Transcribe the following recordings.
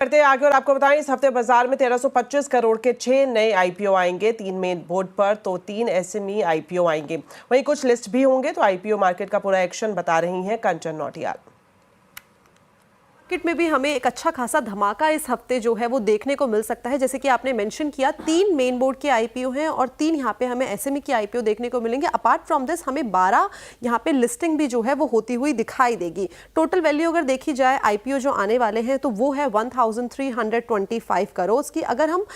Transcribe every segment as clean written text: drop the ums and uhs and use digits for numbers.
करते हैं आगे और आपको बताएं इस हफ्ते बाजार में 1325 करोड़ के 6 नए आईपीओ आएंगे। 3 मेन बोर्ड पर तो 3 एसएमई आईपीओ आएंगे, वहीं कुछ लिस्ट भी होंगे। तो आईपीओ मार्केट का पूरा एक्शन बता रही हैं कंचन नौटियाल। मार्केट में भी हमें एक अच्छा खासा धमाका इस हफ्ते जो है वो देखने को मिल सकता है। जैसे कि आपने मेंशन किया 3 मेन बोर्ड के आईपीओ हैं और 3 यहाँ पे hमें एसएमई के आईपीओ देखने को मिलेंगे। अपार्ट फ्रॉम दिस हमें 12 यहाँ पे लिस्टिंग भी जो है वो होती हुई दिखाई देगी। टोटल वैल्यू अगर देखी जाए आईपीओ जो आने वाले हैं तो वो है 1325 करोड़ की। अगर हम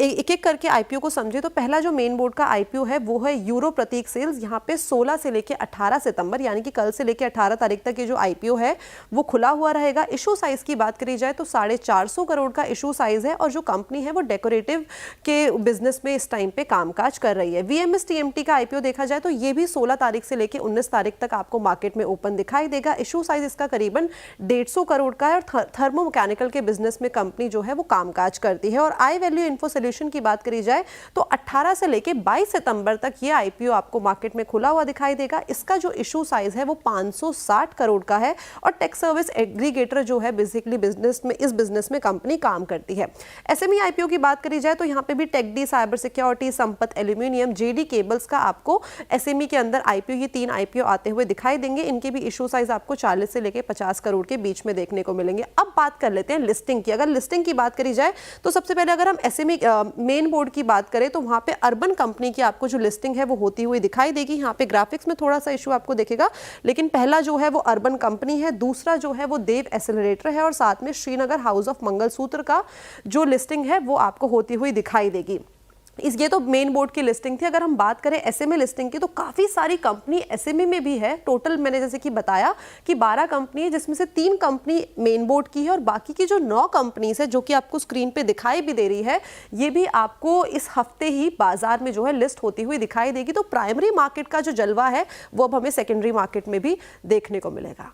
एक एक करके आईपीओ को समझे तो पहला जो मेन बोर्ड का आईपीओ है वो है यूरो प्रतीक सेल्स। यहाँ पे 16 से लेकर 18 सितंबर यानी कि कल से लेकर 18 तारीख तक ये जो आईपीओ है वो खुला हुआ रहेगा। इशू साइज की बात करी जाए तो 450 करोड़ का इशू साइज है और जो कंपनी है वो डेकोरेटिव के बिजनेस में इस टाइम पे कामकाज कर रही है। वीएमएस टीएमटी का आईपीओ देखा जाए तो ये भी 16 तारीख से लेकर 19 तारीख तक आपको मार्केट में ओपन दिखाई देगा। इशू साइज इसका करीबन 150 करोड़ का है और थर्मो मैकेनिकल के बिजनेस में कंपनी जो है वो कामकाज करती है। और आई वैल्यू इन्फो सोल्यूशन की बात करी जाए तो 18 से लेकर 22 सितंबर तक ये आईपीओ आपको मार्केट में खुला हुआ दिखाई देगा। इसका जो इशू साइज है वो 560 करोड़ का है और टेक सर्विस एग्रीगेटर जो है बेसिकली इस बिजनेस में कंपनी काम करती है। एसएमई आईपीओ की बात करी जाए तो यहाँ पे भी टेकडी, cyber security, Sampat Aluminium, JD Cables का आपको एसएमई के अंदर आईपीओ, ये 3 आईपीओ आते हुए दिखाई देंगे। इनके भी इशू साइज आपको 40 से लेकर 50 करोड़ के बीच में देखने को मिलेंगे। अब बात कर लेते हैं लिस्टिंग की। अगर लिस्टिंग की बात करी जाए तो सबसे पहले अगर हम एसएमई मेन बोर्ड की बात करें तो वहां पे अर्बन कंपनी की आपको जो लिस्टिंग है वो होती हुई दिखाई देगी। यहाँ पे ग्राफिक्स में थोड़ा सा इशू आपको दिखेगा, लेकिन पहला जो है वो अर्बन कंपनी है, दूसरा जो है वो देव एक्सेलरेटर है और साथ में श्रीनगर हाउस ऑफ मंगलसूत्र का जो लिस्टिंग है वो आपको होती हुई दिखाई देगी। ये तो मेन बोर्ड की लिस्टिंग थी। अगर हम बात करें एसएमई लिस्टिंग की तो काफ़ी सारी कंपनी एसएमई में भी है। टोटल मैंने जैसे कि बताया कि 12 कंपनी है जिसमें से 3 कंपनी मेन बोर्ड की है और बाकी की जो 9 कंपनीज है जो कि आपको स्क्रीन पे दिखाई भी दे रही है ये भी आपको इस हफ्ते ही बाजार में जो है लिस्ट होती हुई दिखाई देगी। तो प्राइमरी मार्केट का जो जलवा है वो अब हमें सेकेंडरी मार्केट में भी देखने को मिलेगा।